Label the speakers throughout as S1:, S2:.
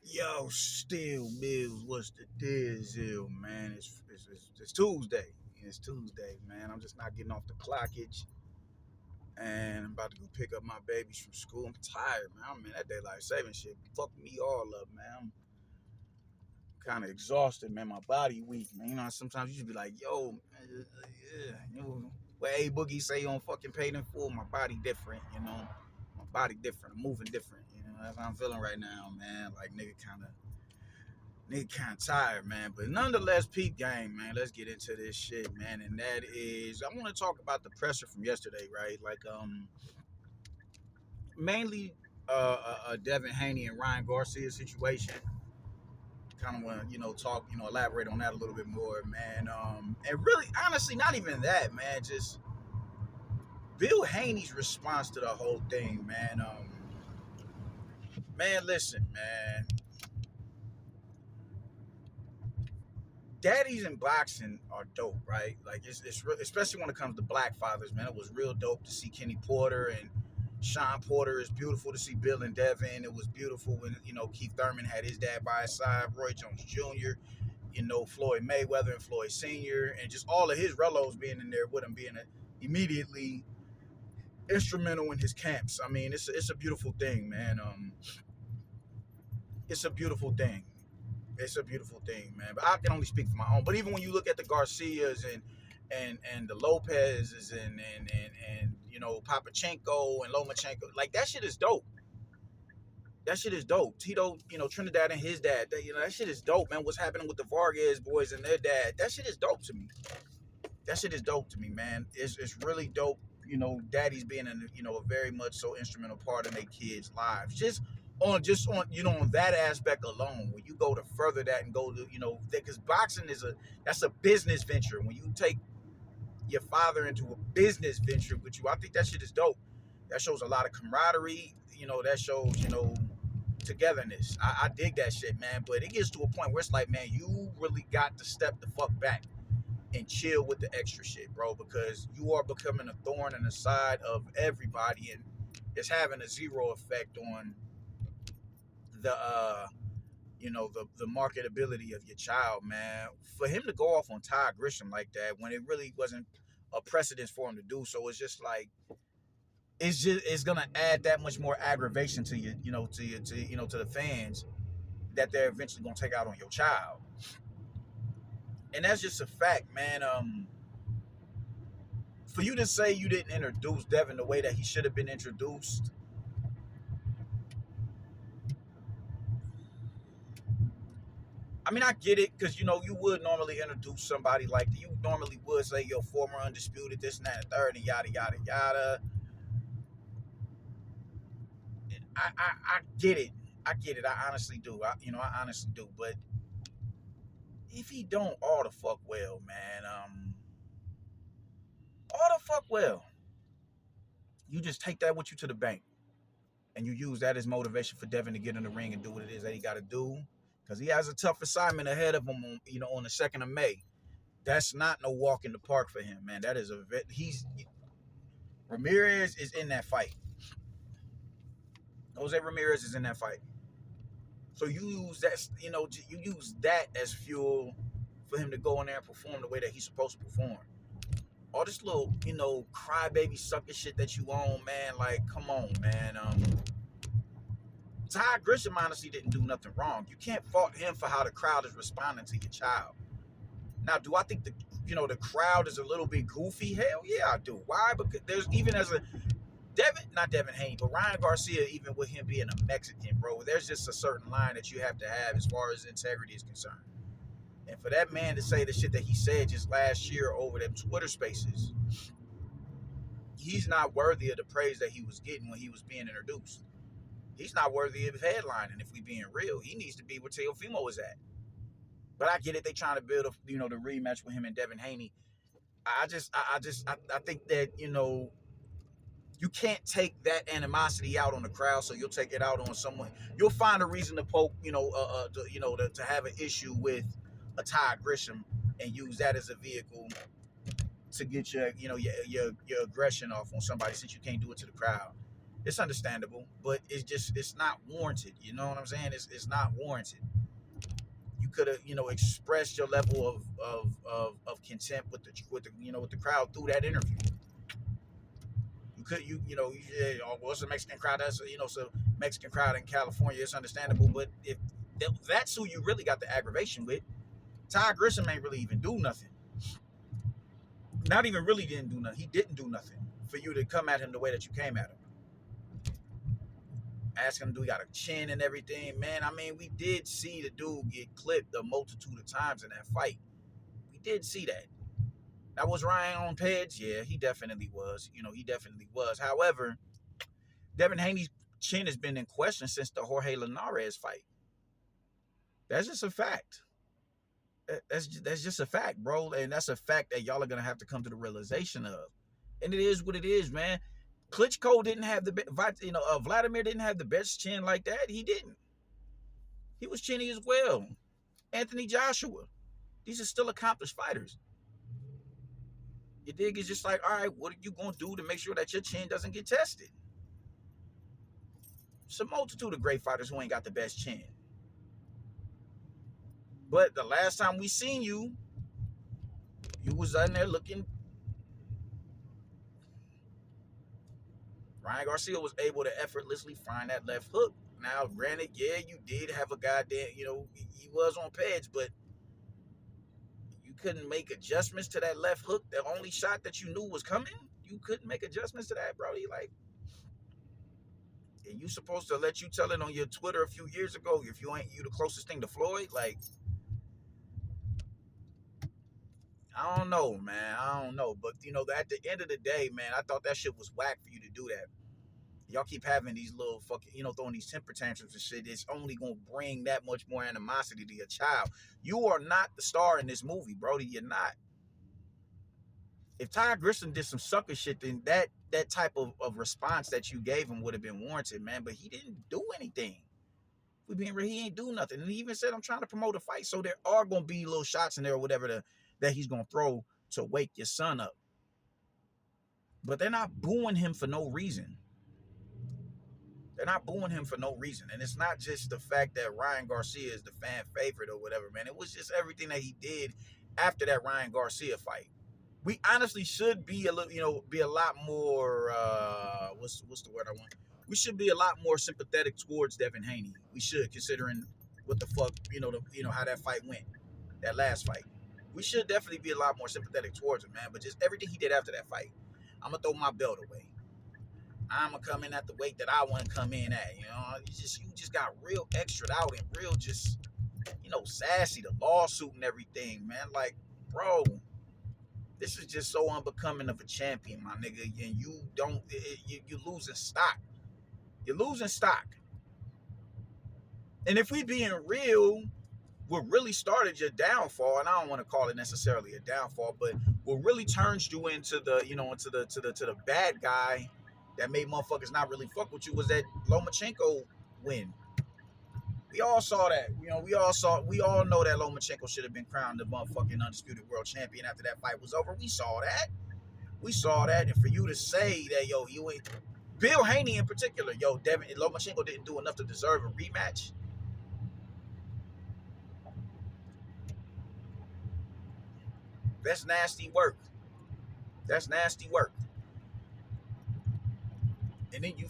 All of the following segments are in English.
S1: Yo, still Mills, what's the deal, man? It's Tuesday. It's Tuesday, man. I'm just not getting off the clockage, and I'm about to go pick up my babies from school. I'm tired, man. I'm in that daylight saving shit. Fuck me all up, man. I'm kind of exhausted, man. My body weak, man. You know, sometimes you just be like, yo, yeah, what A Boogie say on fucking Paid in Full, my body different, you know. My body different. I'm moving different, you know. That's how I'm feeling right now, man. Like nigga kind of tired, man. But nonetheless, peep game, man. Let's get into this shit, man. And that is, I want to talk about the presser from yesterday, right? Like, mainly, Devin Haney and Ryan Garcia situation. Kind of want to, talk, elaborate on that a little bit more, man. And really, honestly, not even that, man. Just Bill Haney's response to the whole thing, man. Man, listen, man. Daddies in boxing are dope, right? Like it's especially when it comes to black fathers, man. It was real dope to see Kenny Porter and Sean Porter. It's beautiful to see Bill and Devin. It was beautiful when Keith Thurman had his dad by his side, Roy Jones Jr., Floyd Mayweather and Floyd Sr., and just all of his relos being in there with him being immediately instrumental in his camps. I mean, it's a beautiful thing, man. It's a beautiful thing. It's a beautiful thing, man. But I can only speak for my own. But even when you look at the Garcias and the Lopez's and Papachenko and Lomachenko, like that shit is dope. That shit is dope. Tito, Trinidad and his dad, that shit is dope, man. What's happening with the Vargas boys and their dad? That shit is dope to me. That shit is dope to me, man. It's really dope. Daddy's being a very much so instrumental part of their kids' lives. Just on that aspect alone, when you go to further that and go to because boxing that's a business venture. When you take your father into a business venture with you, I think that shit is dope. That shows a lot of camaraderie. That shows togetherness. I dig that shit, man. But it gets to a point where it's like, man, you really got to step the fuck back and chill with the extra shit, bro, because you are becoming a thorn in the side of everybody, and it's having a zero effect on the the marketability of your child, man. For him to go off on Ty Grisham like that when it really wasn't a precedence for him to do so, it's just like it's gonna add that much more aggravation to you, to the fans that they're eventually gonna take out on your child. And that's just a fact, man. For you to say you didn't introduce Devin the way that he should have been introduced, I mean, I get it because you would normally introduce somebody like you normally would say your former undisputed this and that and third and yada yada yada. I get it. I get it. I honestly do. I honestly do. But if he don't, all the fuck well, man. All the fuck well. You just take that with you to the bank, and you use that as motivation for Devin to get in the ring and do what it is that he got to do, because he has a tough assignment ahead of him. On the 2nd of May. That's not no walk in the park for him, man. That is he's Ramirez is in that fight. Jose Ramirez is in that fight. So you use that as fuel for him to go in there and perform the way that he's supposed to perform. All this little, crybaby sucker shit that you own, man. Like, come on, man. Ty Grisham honestly didn't do nothing wrong. You can't fault him for how the crowd is responding to your child. Now, do I think the crowd is a little bit goofy? Hell yeah, I do. Why? Because there's even as a not Devin Haney, but Ryan Garcia, even with him being a Mexican, bro, there's just a certain line that you have to have as far as integrity is concerned. And for that man to say the shit that he said just last year over them Twitter spaces, he's not worthy of the praise that he was getting when he was being introduced. He's not worthy of headlining, if we being real. He needs to be where Teofimo is at. But I get it. They trying to build the rematch with him and Devin Haney. I think that you can't take that animosity out on the crowd, so you'll take it out on someone. You'll find a reason to poke, to have an issue with a Ty Grisham and use that as a vehicle to get your aggression off on somebody, since you can't do it to the crowd. It's understandable, but it's not warranted. You know what I'm saying? It's not warranted. You could have, expressed your level of contempt with the with the crowd through that interview. You could oh, well, it's a Mexican crowd. That's it's a Mexican crowd in California. It's understandable, but if that's who you really got the aggravation with, Ty Grissom ain't really even do nothing. Not even really didn't do nothing. He didn't do nothing for you to come at him the way that you came at him. Asking him, do he got a chin and everything? Man, I mean, we did see the dude get clipped a multitude of times in that fight. We did see that. Now, was Ryan on Peds? Yeah, he definitely was. He definitely was. However, Devin Haney's chin has been in question since the Jorge Linares fight. That's just a fact. That's just a fact, bro. And that's a fact that y'all are going to have to come to the realization of. And it is what it is, man. Klitschko didn't have Vladimir didn't have the best chin like that. He didn't. He was chinny as well. Anthony Joshua. These are still accomplished fighters. You dig? It's just like, all right, what are you going to do to make sure that your chin doesn't get tested? It's a multitude of great fighters who ain't got the best chin. But the last time we seen you, you was in there looking. Ryan Garcia was able to effortlessly find that left hook. Now, granted, yeah, you did have a goddamn, he was on Peds, but you couldn't make adjustments to that left hook. The only shot that you knew was coming, you couldn't make adjustments to that, bro. And you supposed to let you tell it on your Twitter a few years ago if you ain't the closest thing to Floyd? Like, I don't know, man. I don't know. But, at the end of the day, man, I thought that shit was whack for you to do that. Y'all keep having these little fucking, throwing these temper tantrums and shit. It's only going to bring that much more animosity to your child. You are not the star in this movie, Brody. You're not. If Ty Grissom did some sucker shit, then that type of response that you gave him would have been warranted, man. But he didn't do anything. We being real, he ain't do nothing. And he even said, I'm trying to promote a fight. So there are going to be little shots in there or whatever that he's going to throw to wake your son up. But they're not booing him for no reason. They're not booing him for no reason. And it's not just the fact that Ryan Garcia is the fan favorite or whatever, man. It was just everything that he did after that Ryan Garcia fight. We honestly should be a little, be a lot more, what's the word I want? We should be a lot more sympathetic towards Devin Haney. We should, considering what the fuck, how that fight went, that last fight. We should definitely be a lot more sympathetic towards him, man. But just everything he did after that fight, I'm going to throw my belt away. I'm going to come in at the weight that I want to come in at, You just got real extra out and real just, sassy, the lawsuit and everything, man. Like, bro, this is just so unbecoming of a champion, my nigga. And you're losing stock. You're losing stock. And if we being real, what really started your downfall, and I don't want to call it necessarily a downfall, but what really turns you into the, to the bad guy that made motherfuckers not really fuck with you was that Lomachenko win. We all saw that. We all know that Lomachenko should have been crowned the motherfucking undisputed world champion after that fight was over. We saw that. And for you to say that, you ain't, Bill Haney in particular, Lomachenko didn't do enough to deserve a rematch. That's nasty work. And then you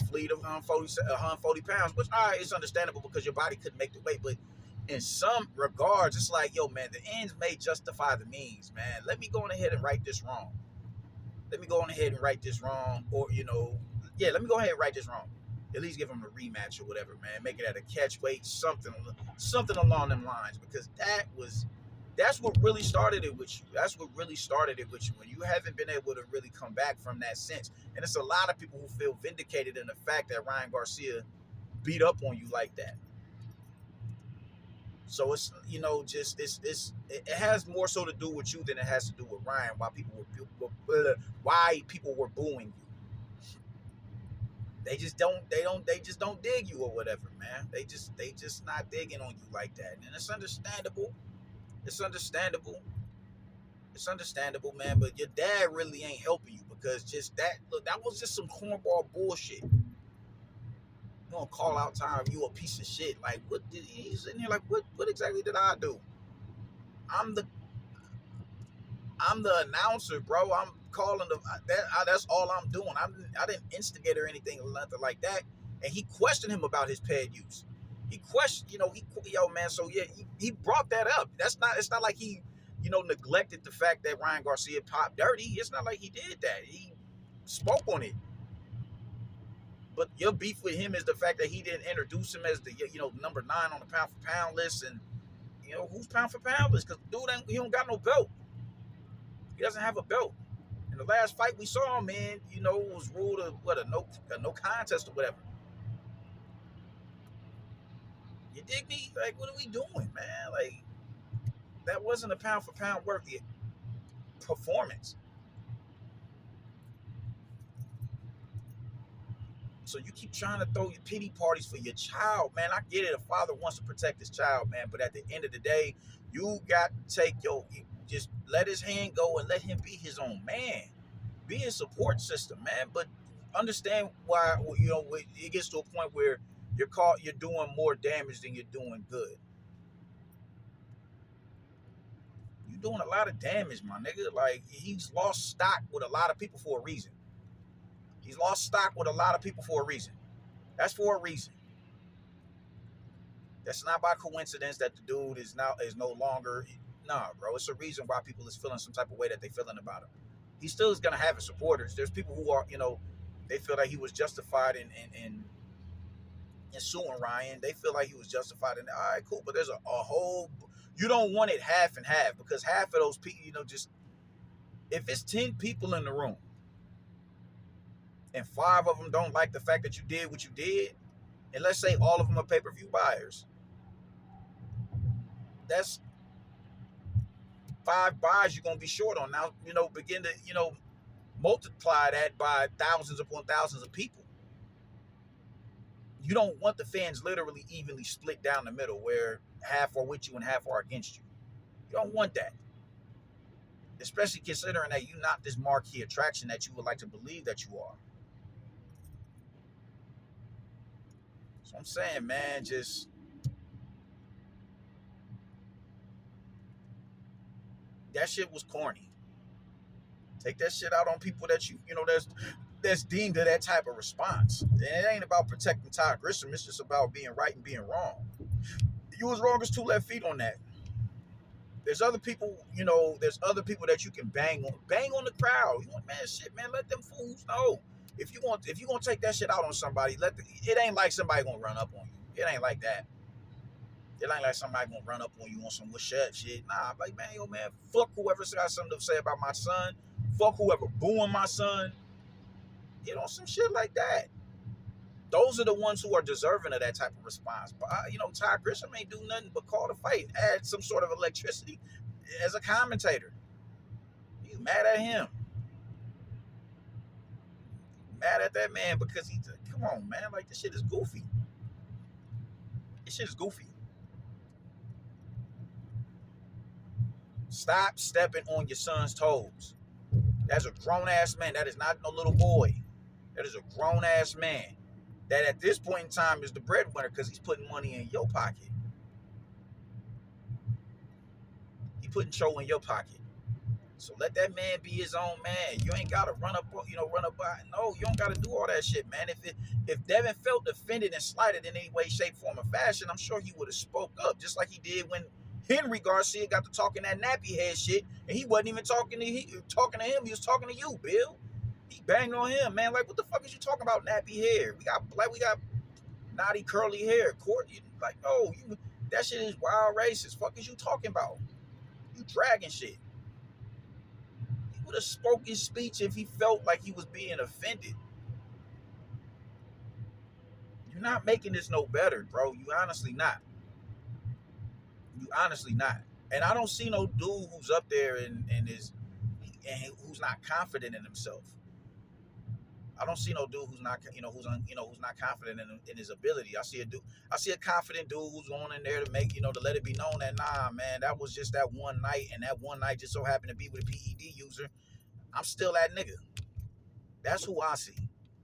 S1: flee to 140 pounds, which it's understandable because your body couldn't make the weight. But in some regards, it's like, man, the ends may justify the means, man. Let me go on ahead and right this wrong. Or, let me go ahead and right this wrong. At least give him a rematch or whatever, man. Make it at a catch weight, something along them lines, because that's what really started it with you. When you haven't been able to really come back from that since. And it's a lot of people who feel vindicated in the fact that Ryan Garcia beat up on you like that. So it's, it has more so to do with you than it has to do with Ryan. Why people were booing you. They just don't dig you or whatever, man. They just not digging on you like that. And it's understandable. It's understandable, man. But your dad really ain't helping you because just that. Look, that was just some cornball bullshit. You gonna call out time you a piece of shit? Like what? Did he's in here like what? What exactly did I do? I'm the I'm the announcer, bro. I'm calling that's all I'm doing. I didn't instigate or anything, nothing like that. And he questioned him about his pad use. He questioned, yo, man. So yeah, he brought that up. That's not. It's not like he, neglected the fact that Ryan Garcia popped dirty. It's not like he did that. He spoke on it. But your beef with him is the fact that he didn't introduce him as the, number 9 on the pound for pound list, and who's pound for pound list? Because dude, he don't got no belt. He doesn't have a belt. In the last fight we saw, man, was ruled a no contest or whatever. You dig me? Like, what are we doing, man? Like, that wasn't a pound for pound worthy performance. So you keep trying to throw your pity parties for your child, man. I get it. A father wants to protect his child, man. But at the end of the day, you got to just let his hand go and let him be his own man. Be a support system, man. But understand why, it gets to a point where you're doing more damage than you're doing good. You're doing a lot of damage, my nigga. Like, he's lost stock with a lot of people for a reason. He's lost stock with a lot of people for a reason. That's for a reason. That's not by coincidence that the dude is no longer. Nah, bro. It's a reason why people is feeling some type of way that they feeling about him. He still is gonna have his supporters. There's people who are, they feel like he was justified in suing Ryan. They feel like he was justified in. All right, cool. But there's a whole. You don't want it half and half, because half of those people, just if it's 10 people in the room and 5 of them don't like the fact that you did what you did, and let's say all of them are pay-per-view buyers, that's 5 buys you're gonna be short on. Now, begin to, multiply that by thousands upon thousands of people. You don't want the fans literally evenly split down the middle where half are with you and half are against you. You don't want that. Especially considering that you're not this marquee attraction that you would like to believe that you are. So I'm saying, man, just that shit was corny. Take that shit out on people that that's deemed to that type of response. And it ain't about protecting Todd Grisham. It's just about being right and being wrong. You was wrong as 2 left feet on that. There's other people, there's other people that you can bang on the crowd. You want, man, shit, man, let them fools know. If you gonna take that shit out on somebody, it ain't like somebody gonna run up on you. It ain't like that. It ain't like somebody gonna run up on you on some what's up shit. Nah, like, man, yo, man, fuck whoever got something to say about my son. Fuck whoever booing my son. Some shit like that. Those are the ones who are deserving of that type of response. But, Todd Grisham ain't do nothing but call the fight, add some sort of electricity as a commentator. You mad at him. Mad at that man because come on, man. Like, this shit is goofy. This shit is goofy. Stop stepping on your son's toes. That's a grown-ass man. That is not no little boy. That is a grown-ass man. That at this point in time is the breadwinner because he's putting money in your pocket. He putting Cho in your pocket. So let that man be his own man. You ain't gotta run up by. No, you don't gotta do all that shit, man. If Devin felt offended and slighted in any way, shape, form, or fashion, I'm sure he would have spoke up, just like he did when Henry Garcia got to talking that nappy head shit, and he wasn't even talking to him. He was talking to you, Bill. He banged on him, man. Like, what the fuck is you talking about nappy hair? We got naughty curly hair. Like, no, that shit is wild racist. Fuck is you talking about? You dragging shit. He would have spoke his speech if he felt like he was being offended. You're not making this no better, bro. You honestly not. And I don't see no dude who's up there and who's not confident in himself. I don't see no dude who's not, who's not confident in his ability. I see a confident dude who's going in there to make, to let it be known that, nah, man, that was just that one night, and that one night just so happened to be with a PED user. I'm still that nigga. That's who I see.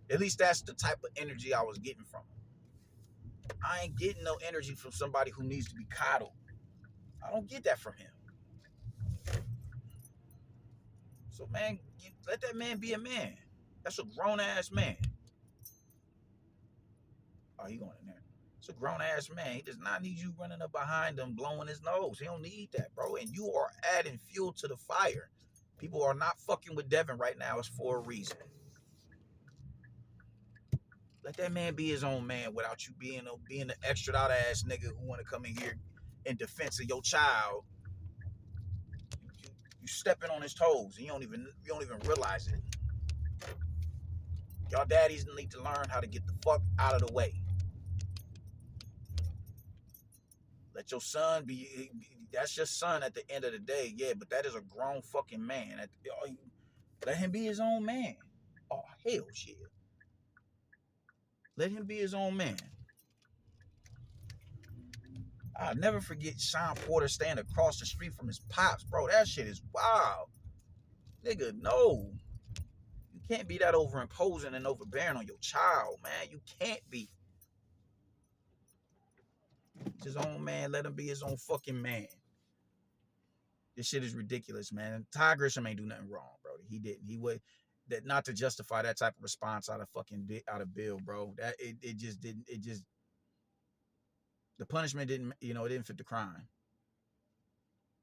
S1: At least that's the type of energy I was getting from him. I ain't getting no energy from somebody who needs to be coddled. I don't get that from him. So, man, let that man be a man. That's a grown-ass man. Oh, he going in there. It's a grown-ass man. He does not need you running up behind him, blowing his nose. He don't need that, bro. And you are adding fuel to the fire. People are not fucking with Devin right now. It's for a reason. Let that man be his own man without you being the extra out ass nigga who want to come in here in defense of your child. You stepping on his toes and you don't even realize it. Y'all daddies need to learn how to get the fuck out of the way. Let your son be. That's your son at the end of the day, yeah. But that is a grown fucking man. Let him be his own man. Oh hell, shit. Let him be his own man. I'll never forget Sean Porter standing across the street from his pops, bro. That shit is wild. Nigga, no. You can't be that overimposing and overbearing on your child, man. You can't be. He's his own man. Let him be his own fucking man. This shit is ridiculous, man. Ty Grisham ain't do nothing wrong, bro. He didn't. He would that not to justify that type of response out of Bill, bro. That it just didn't. It just the punishment didn't. It didn't fit the crime.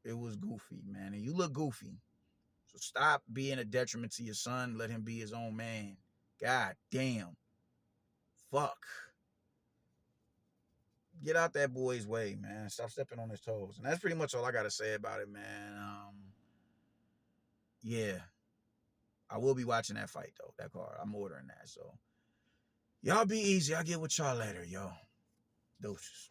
S1: It was goofy, man, and you look goofy. So stop being a detriment to your son. Let him be his own man. God damn. Fuck. Get out that boy's way, man. Stop stepping on his toes. And that's pretty much all I got to say about it, man. Yeah. I will be watching that fight, though. That card. I'm ordering that. So, y'all be easy. I'll get with y'all later, yo. Deuces.